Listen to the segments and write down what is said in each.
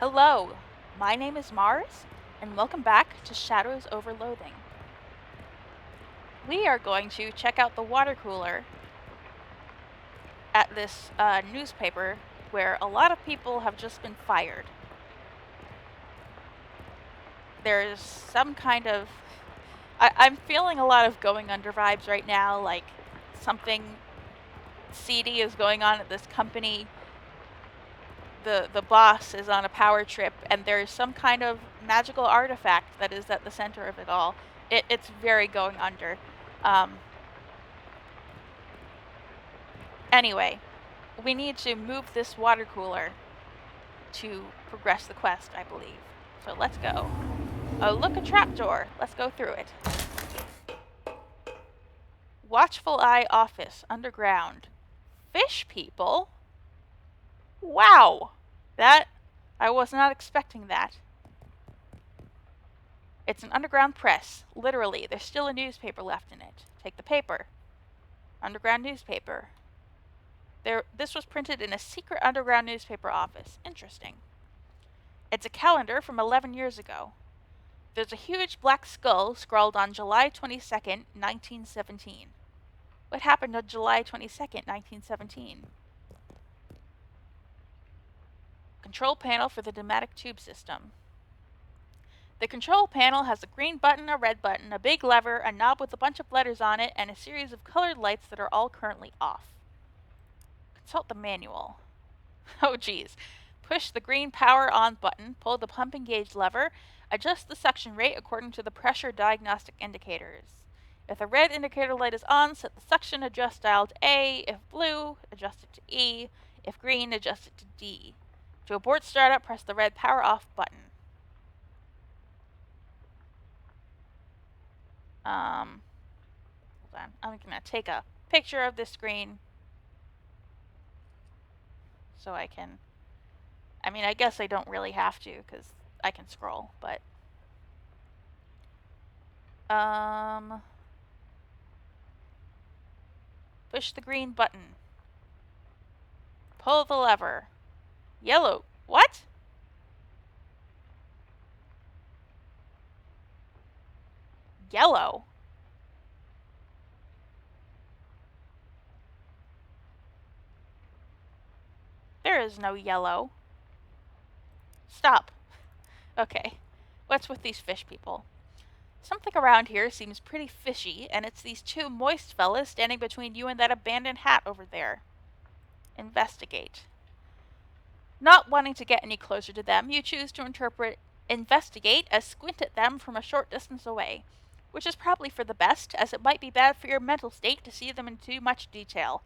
Hello, my name is Mars, and welcome back to Shadows over Loathing. We are going to check out the water cooler at this newspaper where a lot of people have just been fired. There's some kind of... I'm feeling a lot of going under vibes right now, like something seedy is going on at this company. The boss is on a power trip, and there's some kind of magical artifact that is at the center of it all. It's very going under. Anyway, we need to move this water cooler to progress the quest, I believe. So let's go. Oh, look, a trapdoor. Let's go through it. Watchful Eye Office, underground. Fish people? Wow! I was not expecting that. It's an underground press. Literally, there's still a newspaper left in it. Take the paper. Underground newspaper. This was printed in a secret underground newspaper office. Interesting. It's a calendar from 11 years ago. There's a huge black skull scrawled on July 22nd, 1917. What happened on July 22nd, 1917? Control panel for the pneumatic tube system. The control panel has a green button, a red button, a big lever, a knob with a bunch of letters on it, and a series of colored lights that are all currently off. Consult the manual. Oh geez. Push the green power on button, pull the pumping gauge lever, adjust the suction rate according to the pressure diagnostic indicators. If the red indicator light is on, set the suction adjust dial to A. If blue, adjust it to E. If green, adjust it to D. To abort startup, press the red power off button. Hold on. I'm gonna take a picture of this screen so I can... I mean, I guess I don't really have to because I can scroll, but... Push the green button. Pull the lever. Yellow. What? Yellow. There is no yellow. Stop. Okay. What's with these fish people? Something around here seems pretty fishy, and it's these two moist fellas standing between you and that abandoned hat over there. Investigate. Not wanting to get any closer to them, you choose to interpret investigate as squint at them from a short distance away, which is probably for the best, as it might be bad for your mental state to see them in too much detail.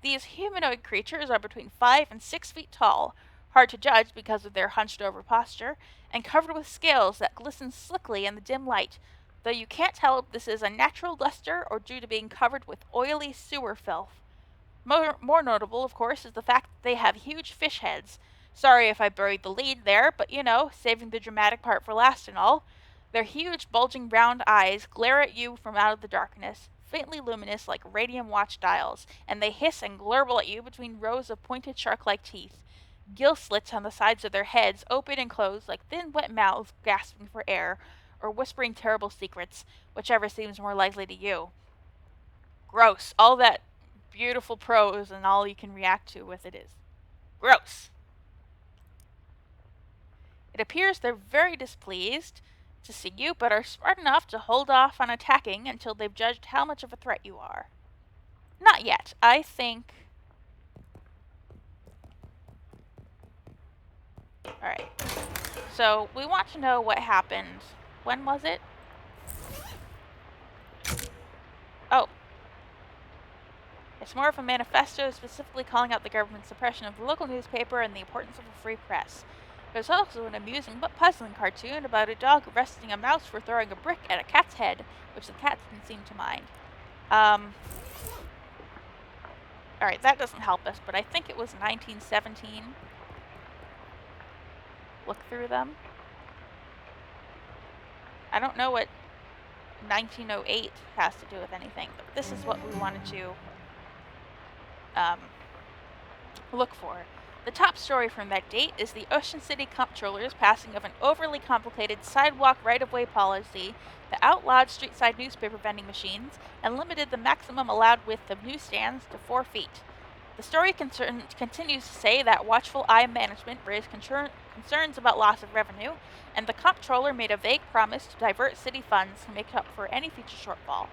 These humanoid creatures are between 5 and 6 feet tall, hard to judge because of their hunched over posture, and covered with scales that glisten slickly in the dim light, though you can't tell if this is a natural luster or due to being covered with oily sewer filth. More notable, of course, is the fact that they have huge fish heads. Sorry if I buried the lead there, but you know, saving the dramatic part for last and all. Their huge, bulging round eyes glare at you from out of the darkness, faintly luminous like radium watch dials, and they hiss and glurble at you between rows of pointed shark-like teeth. Gill slits on the sides of their heads open and close like thin, wet mouths gasping for air, or whispering terrible secrets, whichever seems more likely to you. Gross. All that beautiful prose and all you can react to with it is gross. It appears they're very displeased to see you, but are smart enough to hold off on attacking until they've judged how much of a threat you are. Not yet. I think... Alright. So, we want to know what happened. When was it? Oh. It's more of a manifesto specifically calling out the government's suppression of the local newspaper and the importance of a free press. There's also an amusing but puzzling cartoon about a dog arresting a mouse for throwing a brick at a cat's head, which the cat didn't seem to mind. Alright, that doesn't help us, but I think it was 1917. Look through them. I don't know what 1908 has to do with anything, but this is what we wanted to look for. The top story from that date is the Ocean City comptroller's passing of an overly complicated sidewalk right-of-way policy that outlawed street-side newspaper vending machines and limited the maximum allowed width of newsstands to 4 feet. The story continues to say that watchful eye management raised concerns about loss of revenue, and the comptroller made a vague promise to divert city funds to make up for any future shortfall.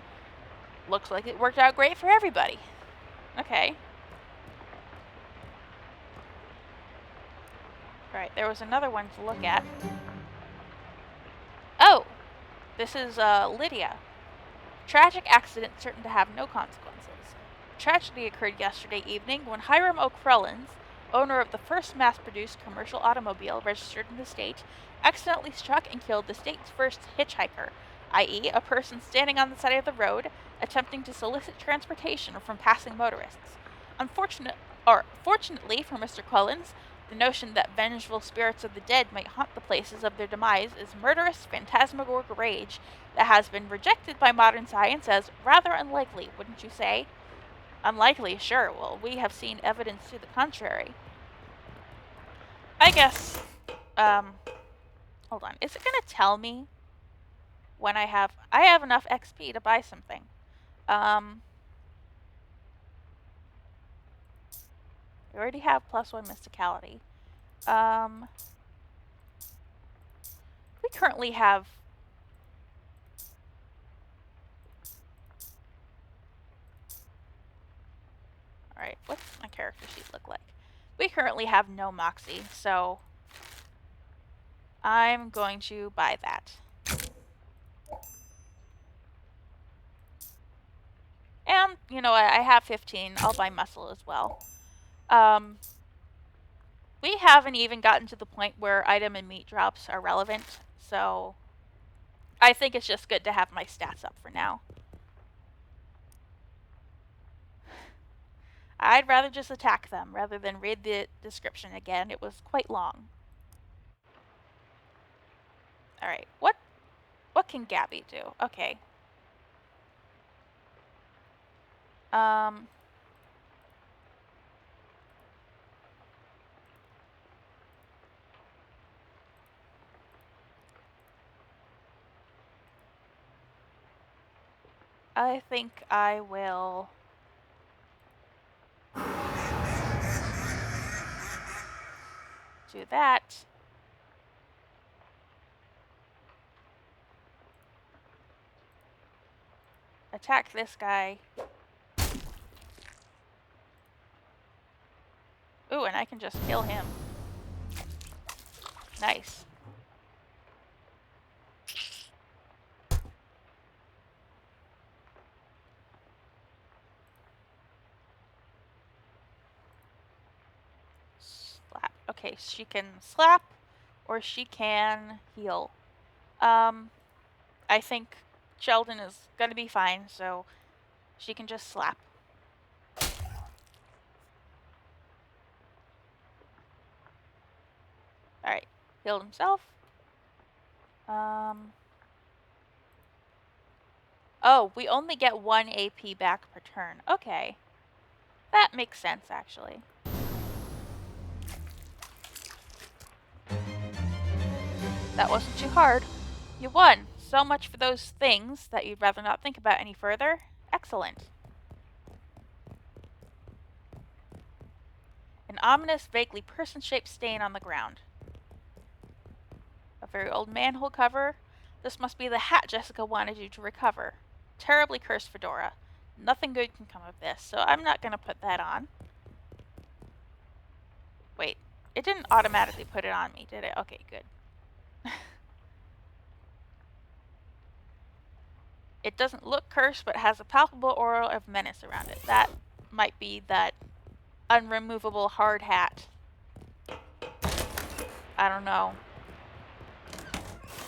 Looks like it worked out great for everybody. Okay. Alright, there was another one to look at. Oh! This is, Lydia. Tragic accident certain to have no consequences. Tragedy occurred yesterday evening when Hiram O'Crellins, owner of the first mass-produced commercial automobile registered in the state, accidentally struck and killed the state's first hitchhiker, i.e., a person standing on the side of the road attempting to solicit transportation from passing motorists. Fortunately for Mr. Collins, the notion that vengeful spirits of the dead might haunt the places of their demise is murderous, phantasmagoric rage that has been rejected by modern science as rather unlikely, wouldn't you say? Unlikely, sure. Well, we have seen evidence to the contrary. I guess, hold on. Is it going to tell me when I have enough XP to buy something? We already have +1 mysticality. We currently have... Alright, what's my character sheet look like? We currently have no Moxie, so I'm going to buy that. And, you know, I have 15. I'll buy muscle as well. We haven't even gotten to the point where item and meat drops are relevant, so I think it's just good to have my stats up for now. I'd rather just attack them rather than read the description again. It was quite long. Alright, what can Gabby do? Okay. I think I will... do that. Attack this guy. Ooh, and I can just kill him. Nice. Slap. Okay, she can slap or she can heal. I think Sheldon is gonna be fine, so she can just slap. Alright, healed himself. Oh, we only get 1 AP back per turn. Okay. That makes sense, actually. That wasn't too hard. You won! So much for those things that you'd rather not think about any further. Excellent. An ominous, vaguely person-shaped stain on the ground. A very old manhole cover. This must be the hat Jessica wanted you to recover. Terribly cursed Fedora. Nothing good can come of this, so I'm not gonna put that on. Wait, it didn't automatically put it on me, did it? Okay, good. It doesn't look cursed, but has a palpable aura of menace around it. That might be that unremovable hard hat. I don't know.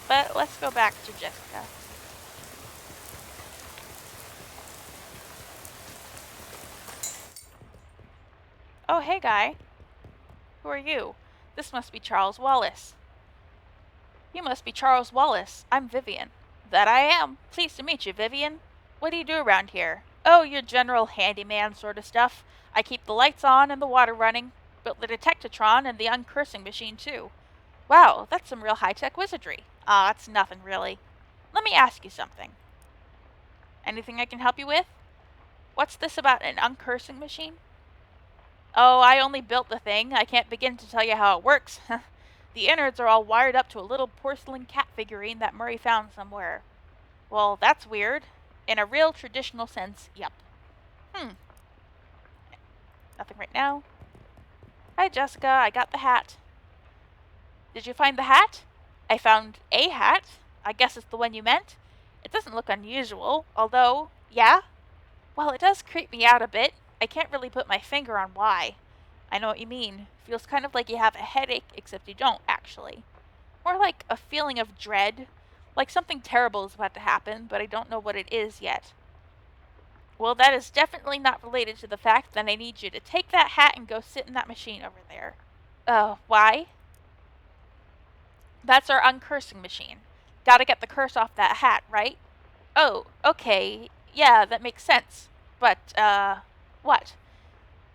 But let's go back to Jessica. Oh, hey, guy. Who are you? This must be Charles Wallace. You must be Charles Wallace. I'm Vivian. That I am. Pleased to meet you, Vivian. What do you do around here? Oh, your general handyman sort of stuff. I keep the lights on and the water running. built the Detectatron and the uncursing machine, too. Wow, that's some real high-tech wizardry. Ah, it's nothing, really. Let me ask you something. Anything I can help you with? What's this about an uncursing machine? Oh, I only built the thing. I can't begin to tell you how it works. The innards are all wired up to a little porcelain cat figurine that Murray found somewhere. Well, that's weird. In a real traditional sense, yep. Nothing right now. Hi, Jessica. I got the hat. Did you find the hat? I found a hat. I guess it's the one you meant. It doesn't look unusual, although, yeah? Well, it does creep me out a bit. I can't really put my finger on why. I know what you mean. Feels kind of like you have a headache, except you don't, actually. More like a feeling of dread. Like something terrible is about to happen, but I don't know what it is yet. Well, that is definitely not related to the fact that I need you to take that hat and go sit in that machine over there. Why? That's our uncursing machine. Gotta get the curse off that hat, right? Oh, okay. Yeah, that makes sense. But, what?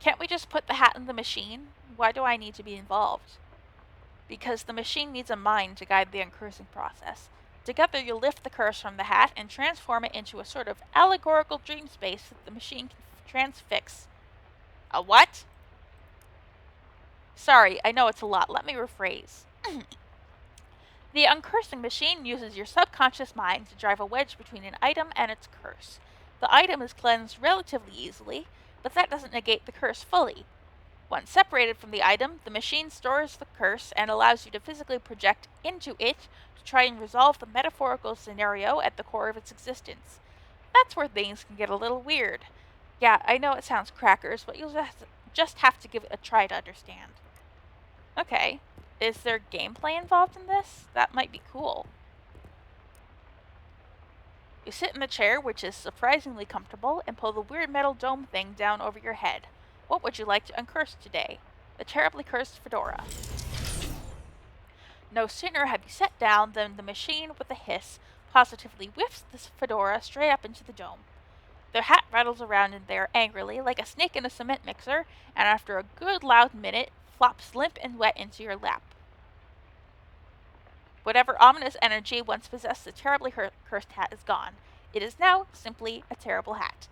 Can't we just put the hat in the machine? Why do I need to be involved? Because the machine needs a mind to guide the uncursing process. Together you'll lift the curse from the hat and transform it into a sort of allegorical dream space that the machine can transfix. A what? Sorry, I know it's a lot. Let me rephrase. The uncursing machine uses your subconscious mind to drive a wedge between an item and its curse. The item is cleansed relatively easily, but that doesn't negate the curse fully. Once separated from the item, the machine stores the curse and allows you to physically project into it to try and resolve the metaphorical scenario at the core of its existence. That's where things can get a little weird. Yeah, I know it sounds crackers, but you'll just have to give it a try to understand. Okay. Is there gameplay involved in this? That might be cool. You sit in the chair, which is surprisingly comfortable, and pull the weird metal dome thing down over your head. What would you like to uncurse today? The terribly cursed Fedora. No sooner have you sat down than the machine, with a hiss, positively whiffs the Fedora straight up into the dome. The hat rattles around in there angrily, like a snake in a cement mixer, and after a good loud minute, flops limp and wet into your lap. Whatever ominous energy once possessed the terribly cursed hat is gone. It is now simply a terrible hat.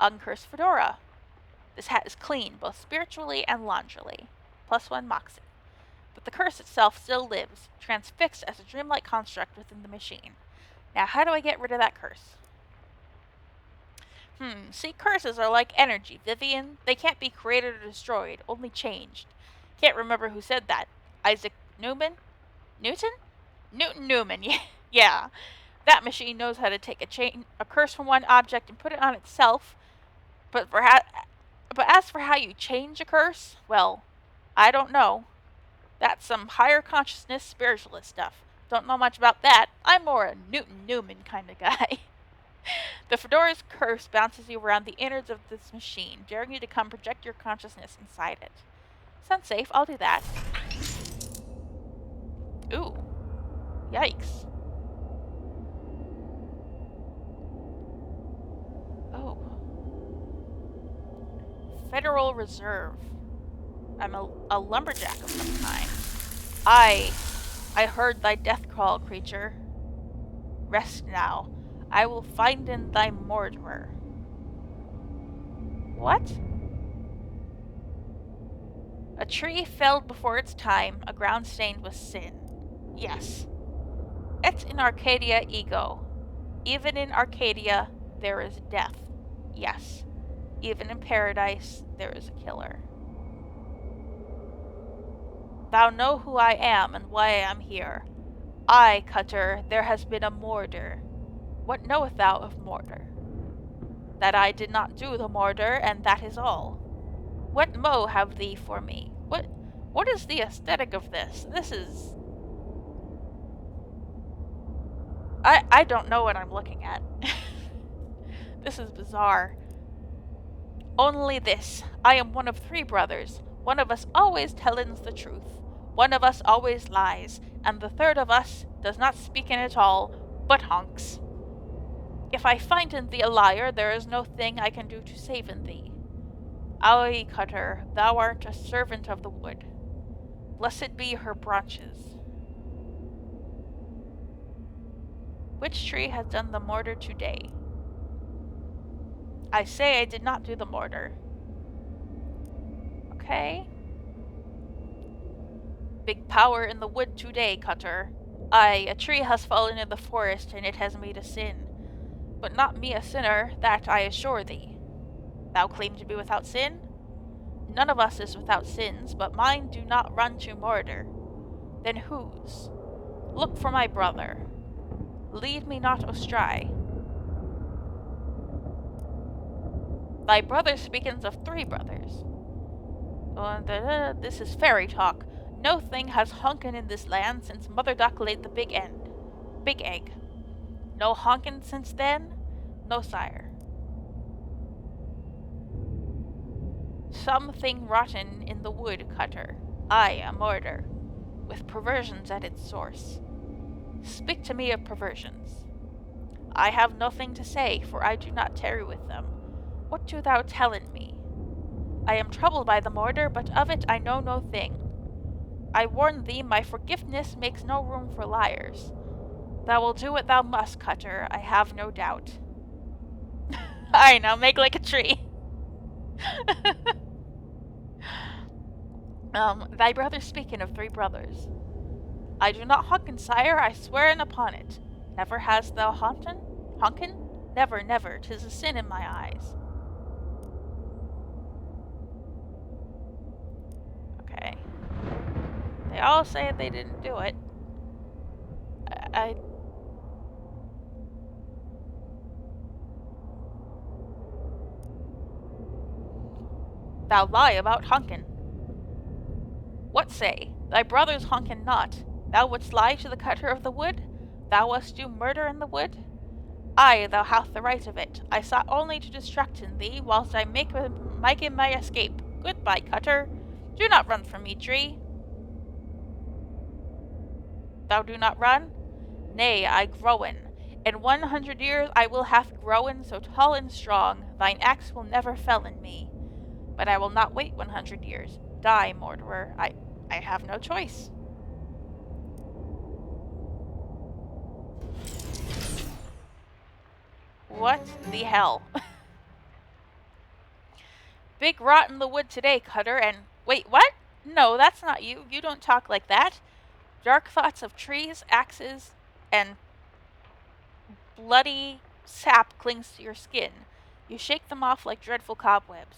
Uncursed Fedora. This hat is clean, both spiritually and longally. +1 Moxie. But the curse itself still lives, transfixed as a dreamlike construct within the machine. Now, how do I get rid of that curse? See, curses are like energy, Vivian. They can't be created or destroyed, only changed. Can't remember who said that. Isaac Newton? Newton Newman, yeah. That machine knows how to take a curse from one object and put it on itself. But as for how you change a curse, well, I don't know. That's some higher consciousness spiritualist stuff. Don't know much about that. I'm more a Newton Newman kind of guy. The Fedora's curse bounces you around the innards of this machine, daring you to come project your consciousness inside it. Sounds safe, I'll do that. Ooh. Yikes. Oh. Federal Reserve. I'm a lumberjack of some kind. I heard thy death call, creature. Rest now. I will find in thy murderer. What? A tree felled before its time, a ground stained with sin. Yes. Et in Arcadia ego. Even in Arcadia, there is death. Yes. Even in paradise, there is a killer. Thou know who I am and why I am here. I, Cutter, there has been a murder. What knowest thou of murder? That I did not do the murder, and that is all. What mo have thee for me? What is the aesthetic of this? This is... I don't know what I'm looking at. This is bizarre. Only this. I am one of 3 brothers. One of us always tellins the truth. One of us always lies, and the third of us does not speak in at all, but honks. If I find in thee a liar, there is no thing I can do to save in thee. Aoi, Cutter, thou art a servant of the wood. Blessed be her branches. Which tree has done the mortar today? I say I did not do the mortar. Okay. Big power in the wood today, Cutter. Aye, a tree has fallen in the forest, and it has made a sin. But not me a sinner, that I assure thee. Thou claim to be without sin? None of us is without sins, but mine do not run to murder. Then whose? Look for my brother. Lead me not astray. Thy brother speaketh of 3 brothers. This is fairy talk. No thing has honkin' in this land since Mother Duck laid the big egg. No honkin' since then? No, sire. Something rotten in the wood, Cutter. Aye, a murder, with perversions at its source. Speak to me of perversions. I have nothing to say, for I do not tarry with them. What do thou tellin me? I am troubled by the murder, but of it I know no thing. I warn thee, my forgiveness makes no room for liars. Thou will do what thou must, Cutter, I have no doubt. Aye, now make like a tree. Thy brother speaking of 3 brothers. I do not honkin, sire, I swear upon it. Never hast thou honkin? Never, never, 'tis a sin in my eyes. Okay. They all say they didn't do it. Thou lie about honkin. What say? Thy brothers honkin not. Thou wouldst lie to the Cutter of the wood? Thou wouldst do murder in the wood? Aye, thou hast the right of it. I sought only to distract in thee, whilst I making my escape. Goodbye, Cutter. Do not run from me, tree. Thou do not run? Nay, I growen. In 100 years I will have growen so tall and strong, thine axe will never fell in me. But I will not wait 100 years. Die, murderer. I have no choice. What the hell? Big rot in the wood today, Cutter, and... Wait, what? No, that's not you. You don't talk like that. Dark thoughts of trees, axes, and bloody sap clings to your skin. You shake them off like dreadful cobwebs.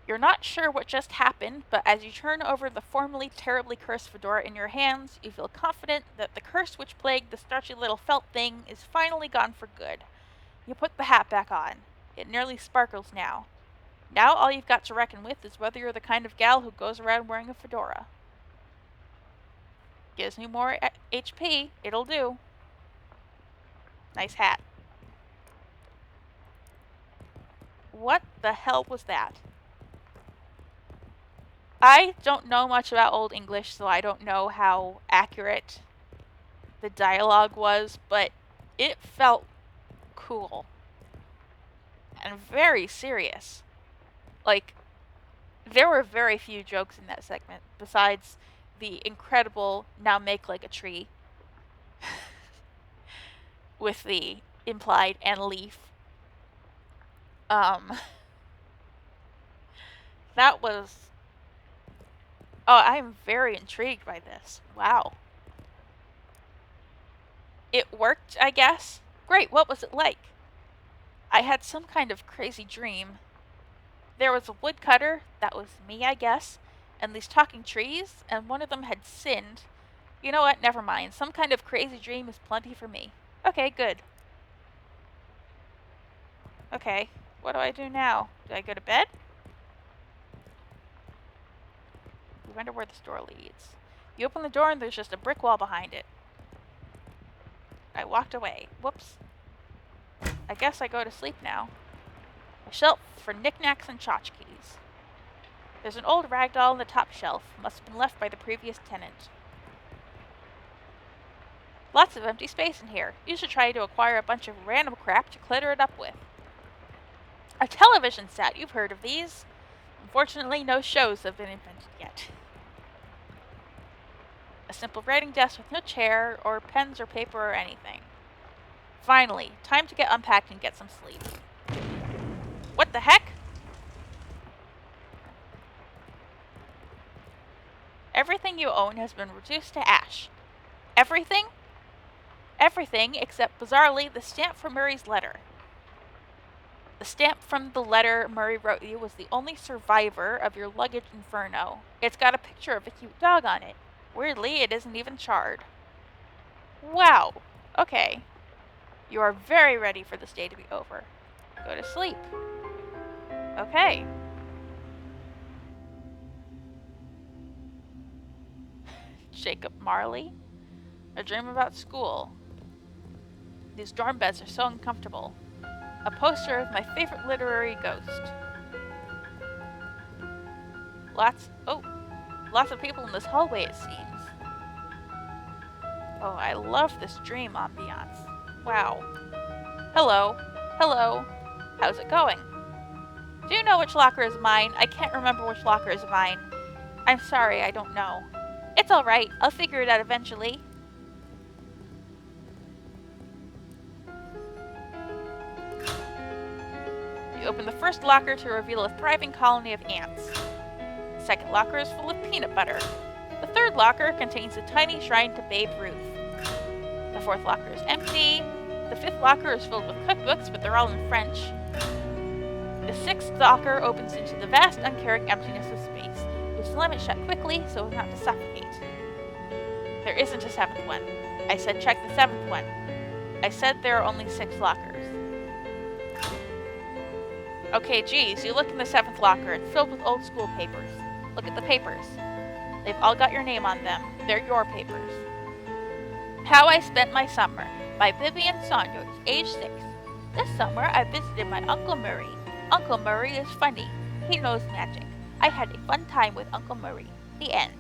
You're not sure what just happened, but as you turn over the formerly terribly cursed Fedora in your hands, you feel confident that the curse which plagued the starchy little felt thing is finally gone for good. You put the hat back on. It nearly sparkles now. Now all you've got to reckon with is whether you're the kind of gal who goes around wearing a fedora. Gives me more HP. It'll do. Nice hat. What the hell was that? I don't know much about Old English, so I don't know how accurate the dialogue was, but it felt cool. And very serious. Like, there were very few jokes in that segment, besides the incredible now make like a tree with the implied and leaf. That was... Oh, I'm very intrigued by this. Wow. It worked, I guess. Great, what was it like? I had some kind of crazy dream. There was a woodcutter, that was me, I guess, and these talking trees, and one of them had sinned. You know what, never mind. Some kind of crazy dream is plenty for me. Okay, good. Okay, what do I do now? Do I go to bed? I wonder where this door leads. You open the door and there's just a brick wall behind it. I walked away. Whoops. I guess I go to sleep now. A shelf for knickknacks and tchotchkes. There's an old rag doll on the top shelf. Must have been left by the previous tenant. Lots of empty space in here. You should try to acquire a bunch of random crap to clutter it up with. A television set. You've heard of these. Unfortunately, no shows have been invented yet. A simple writing desk with no chair, or pens or paper or anything. Finally, time to get unpacked and get some sleep. What the heck? Everything you own has been reduced to ash. Everything? Everything except, bizarrely, the stamp from Murray's letter. The stamp from the letter Murray wrote you was the only survivor of your luggage inferno. It's got a picture of a cute dog on it. Weirdly, it isn't even charred. Wow. Okay. You are very ready for this day to be over. Go to sleep. Okay. Jacob Marley? A dream about school. These dorm beds are so uncomfortable. A poster of my favorite literary ghost. Lots of people in this hallway, it seems. Oh, I love this dream ambiance. Wow. Hello. Hello. How's it going? Do you know which locker is mine? I can't remember which locker is mine. I'm sorry, I don't know. It's alright. I'll figure it out eventually. You open the first locker to reveal a thriving colony of ants. The second locker is full of peanut butter. The third locker contains a tiny shrine to Babe Ruth. The fourth locker is empty. The fifth locker is filled with cookbooks, but they're all in French. The sixth locker opens into the vast, uncaring emptiness of space. You slam it shut quickly so as not to suffocate. There isn't a seventh one. I said check the seventh one. I said there are only 6 lockers. Okay, geez, you look in the 7th locker. It's filled with old school papers. Look at the papers. They've all got your name on them. They're your papers. How I Spent My Summer by Vivian Saunders, age 6. This summer I visited my Uncle Murray. Uncle Murray is funny. He knows magic. I had a fun time with Uncle Murray. The end.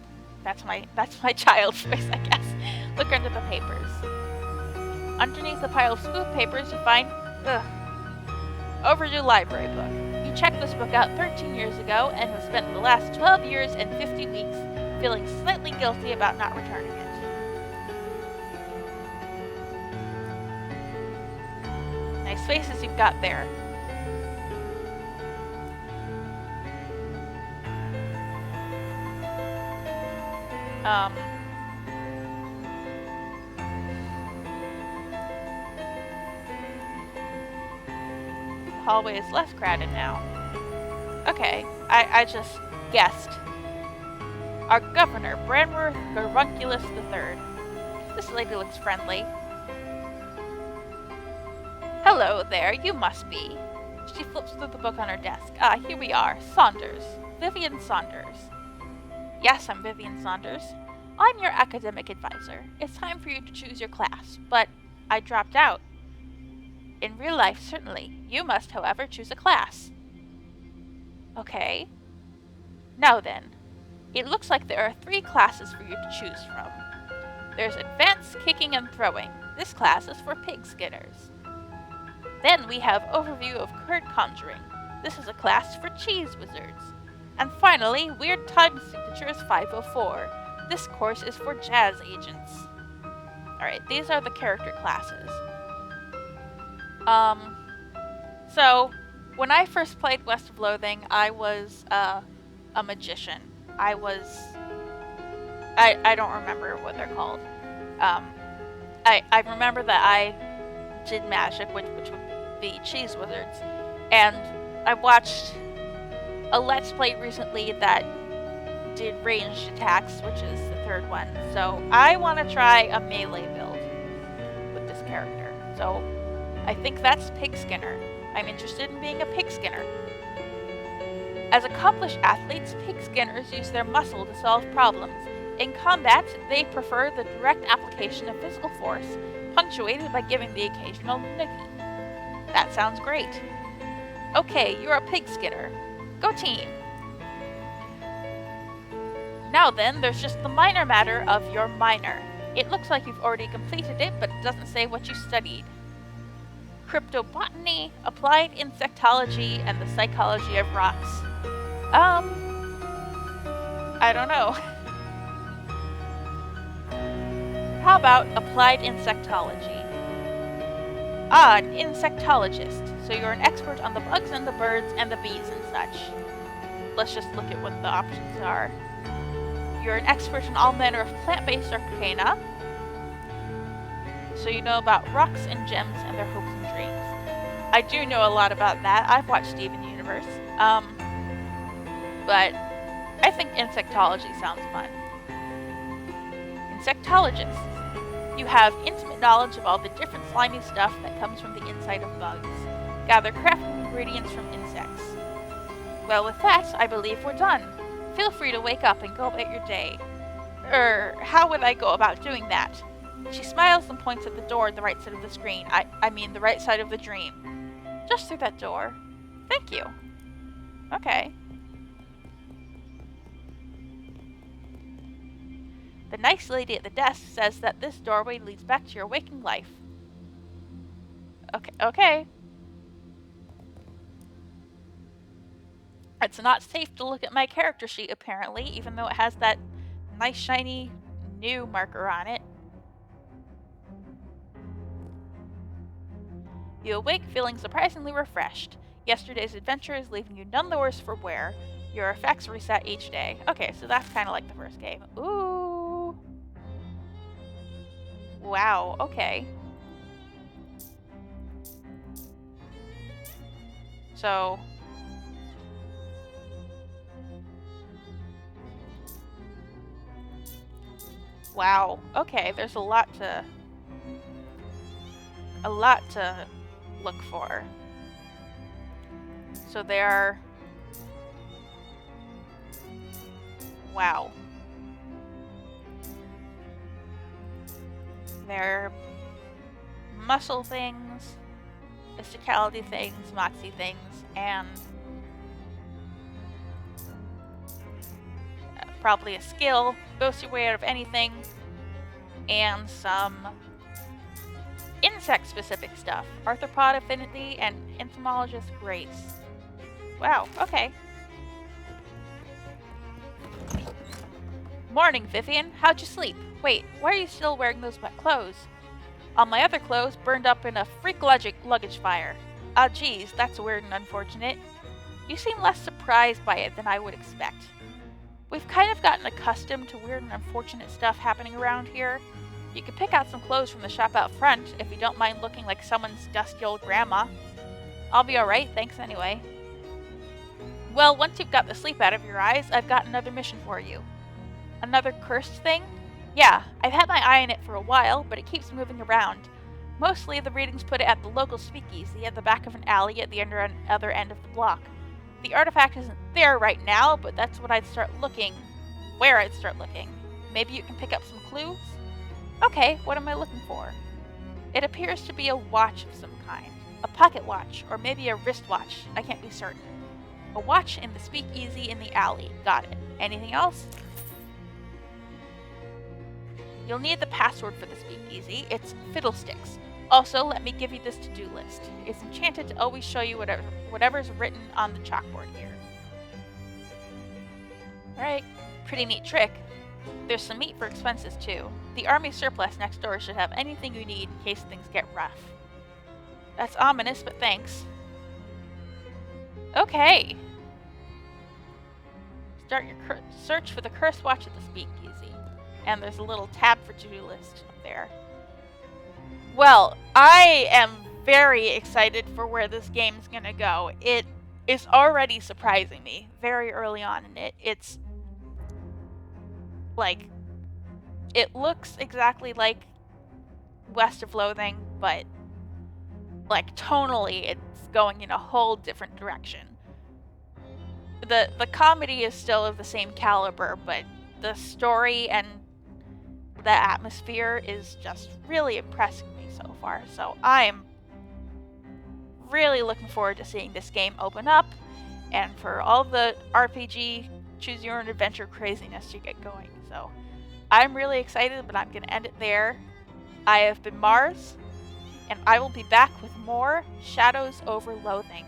That's my child's voice, I guess. Look under the papers. Underneath the pile of school papers you find overdue library book. You checked this book out 13 years ago and have spent the last 12 years and 50 weeks feeling slightly guilty about not returning it. Nice faces you've got there. The hallway is less crowded now. Okay, I just guessed. Our governor, Branworth Garunculus III. This lady looks friendly. Hello there, you must be. She flips through the book on her desk. Ah, here we are. Saunders. Vivian Saunders. Yes, I'm Vivian Saunders. I'm your academic advisor. It's time for you to choose your class, but I dropped out. In real life, certainly. You must, however, choose a class. Okay. Now then, it looks like there are 3 classes for you to choose from. There's Advanced Kicking and Throwing. This class is for pig skinners. Then we have Overview of Curd Conjuring. This is a class for cheese wizards. And finally, Weird Time Signatures 504. This course is for jazz agents. Alright, these are the character classes. So, when I first played West of Loathing, I was a magician. I don't remember what they're called. I remember that I did magic, which would be cheese wizards. And I watched a Let's Play recently that did ranged attacks, which is the 3rd one. So I want to try a melee build with this character. So I think that's Pig Skinner. I'm interested in being a pig skinner. As accomplished athletes, pig skinners use their muscle to solve problems. In combat, they prefer the direct application of physical force, punctuated by giving the occasional noogie. That sounds great. Okay, you're a pig skinner. Go team! Now then, there's just the minor matter of your minor. It looks like you've already completed it, but it doesn't say what you studied. Cryptobotany, applied insectology, and the psychology of rocks. I don't know. How about applied insectology? Ah, an insectologist. So you're an expert on the bugs and the birds and the bees and such. Let's just look at what the options are. You're an expert in all manner of plant-based arcana. So you know about rocks and gems and their hopes and dreams. I do know a lot about that. I've watched Steven Universe. But I think insectology sounds fun. Insectologists. You have intimate knowledge of all the different slimy stuff that comes from the inside of bugs. Gather crafting ingredients from insects. Well, with that, I believe we're done. Feel free to wake up and go about your day. How would I go about doing that? She smiles and points at the door at the right side of the screen. I mean the right side of the dream. Just through that door. Thank you. Okay. The nice lady at the desk says that this doorway leads back to your waking life. Okay. It's not safe to look at my character sheet, apparently, even though it has that nice, shiny, new marker on it. You awake feeling surprisingly refreshed. Yesterday's adventure is leaving you none the worse for wear. Your effects reset each day. Okay, so that's kind of like the first game. Ooh. Wow, okay. So... wow, okay, there's a lot to look for. So there are... wow. There are muscle things, physicality things, moxie things, and probably a skill, boast your way out of anything, and some insect-specific stuff. Arthropod affinity and entomologist grace. Wow, okay. Morning, Vivian. How'd you sleep? Wait, why are you still wearing those wet clothes? All my other clothes burned up in a freak luggage fire. Ah, geez, that's weird and unfortunate. You seem less surprised by it than I would expect. We've kind of gotten accustomed to weird and unfortunate stuff happening around here. You could pick out some clothes from the shop out front if you don't mind looking like someone's dusty old grandma. I'll be alright, thanks anyway. Well, once you've got the sleep out of your eyes, I've got another mission for you. Another cursed thing? Yeah, I've had my eye on it for a while, but it keeps moving around. Mostly the readings put it at the local speakeasy at the back of an alley at the other end of the block. The artifact isn't there right now, but that's what I'd start looking. Where I'd start looking. Maybe you can pick up some clues? Okay, what am I looking for? It appears to be a watch of some kind. A pocket watch, or maybe a wristwatch. I can't be certain. A watch in the speakeasy in the alley. Got it. Anything else? You'll need the password for the speakeasy. It's Fiddlesticks. Also, let me give you this to-do list. It's enchanted to always show you whatever's written on the chalkboard here. Alright, pretty neat trick. There's some meat for expenses too. The army surplus next door should have anything you need in case things get rough. That's ominous, but thanks. Okay. Start your search for the cursed watch at the speakeasy. And there's a little tab for to-do list up there. Well, I am very excited for where this game's gonna go. It is already surprising me very early on in it. It's like, it looks exactly like West of Loathing, but like tonally it's going in a whole different direction. The comedy is still of the same caliber, but the story and the atmosphere is just really impressing me so far. So I'm really looking forward to seeing this game open up and for all the RPG choose your own adventure craziness to get going. So I'm really excited, but I'm going to end it there. I have been Mars, and I will be back with more Shadows over Loathing.